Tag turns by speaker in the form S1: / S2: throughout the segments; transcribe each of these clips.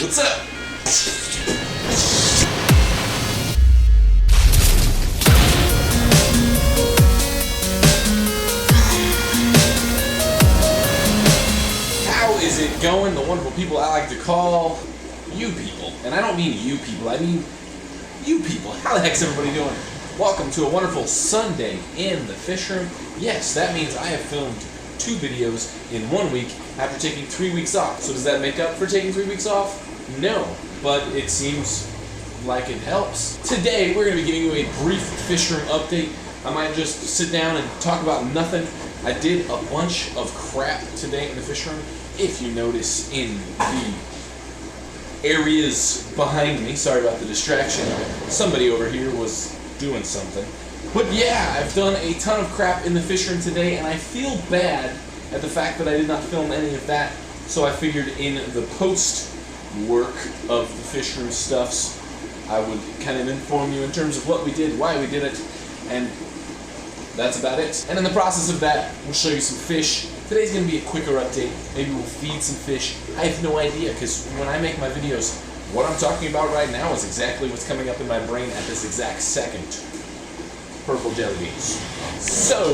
S1: What's up? How is it going? The wonderful people I like to call you people. And I don't mean you people, I mean you people. How the heck's everybody doing? Welcome to a wonderful Sunday in the fish room. Yes, that means I have filmed 2 videos in 1 week after taking 3 weeks off. So does that make up for taking 3 weeks off? No, but it seems like it helps. Today we're going to be giving you a brief fish room update. I might just sit down and talk about nothing. I did a bunch of crap today in the fish room. If you notice in the areas behind me, sorry about the distraction, somebody over here was doing something. But yeah, I've done a ton of crap in the fish room today, and I feel bad at the fact that I did not film any of that, so I figured in the post work of the fish room stuffs, I would kind of inform you in terms of what we did, why we did it, and that's about it. And in the process of that, we'll show you some fish. Today's going to be a quicker update. Maybe we'll feed some fish. I have no idea, because when I make my videos, what I'm talking about right now is exactly what's coming up in my brain at this exact second. Purple jelly beans. So,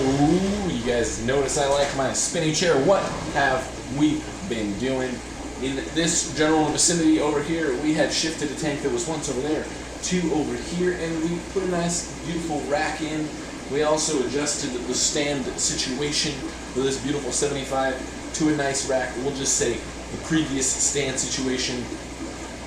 S1: you guys notice I like my spinning chair. What have we been doing? In this general vicinity over here, we had shifted a tank that was once over there to over here, and we put a nice, beautiful rack in. We also adjusted the stand situation for this beautiful 75 to a nice rack. We'll just say the previous stand situation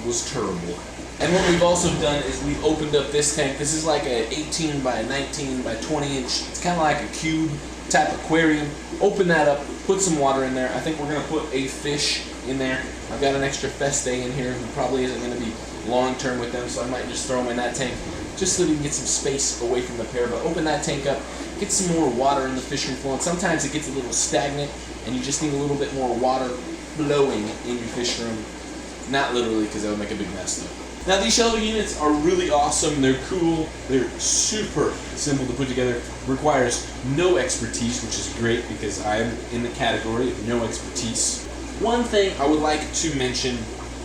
S1: was terrible. And what we've also done is we've opened up this tank. This is like a 18 by 19 by 20 inch. It's kind of like a cube type aquarium. Open that up, put some water in there. I think we're going to put a fish in there. I've got an extra feste in here who probably isn't going to be long term with them, so I might just throw them in that tank just so that we can get some space away from the pair. But open that tank up, get some more water in the fishing flow. And sometimes it gets a little stagnant and you just need a little bit more water flowing in your fish room. Not literally, because that would make a big mess though. Now these shelving units are really awesome, they're cool, they're super simple to put together, requires no expertise, which is great because I'm in the category of no expertise. One thing I would like to mention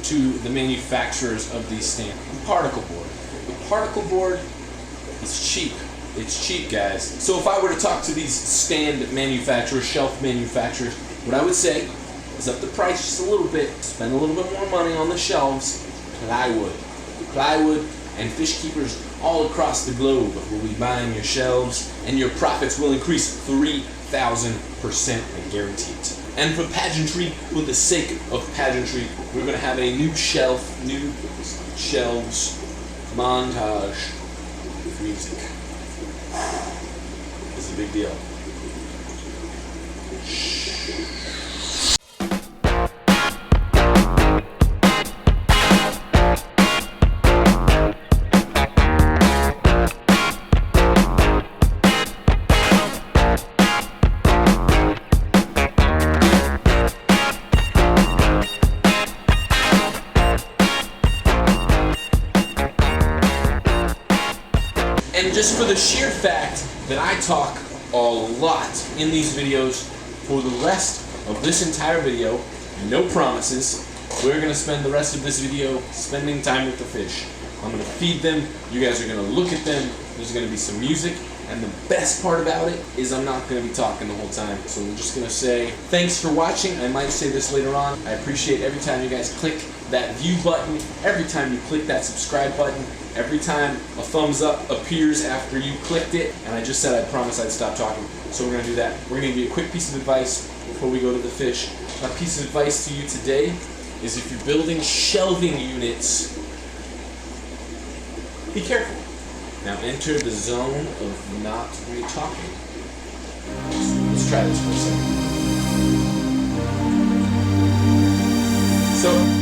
S1: to the manufacturers of these stands, the particle board. The particle board is cheap. It's cheap, guys. So if I were to talk to these stand manufacturers, shelf manufacturers, what I would say is up the price just a little bit, spend a little bit more money on the shelves, plywood. Plywood and fish keepers all across the globe will be buying your shelves, and your profits will increase 3,000%, I guarantee it. And for pageantry, for the sake of pageantry, we're going to have a new shelves montage music. It's a big deal. And just for the sheer fact that I talk a lot in these videos, for the rest of this entire video, no promises, we're going to spend the rest of this video spending time with the fish. I'm going to feed them, you guys are going to look at them, there's going to be some music, and the best part about it is I'm not going to be talking the whole time. So we're just going to say thanks for watching. I might say this later on. I appreciate every time you guys click that view button, every time you click that subscribe button, every time a thumbs up appears after you clicked it. And I just said I promised I'd stop talking, so we're going to do that. We're going to give you a quick piece of advice before we go to the fish. My piece of advice to you today is if you're building shelving units, be careful. Now enter the zone of not really talking. Let's try this for a second. So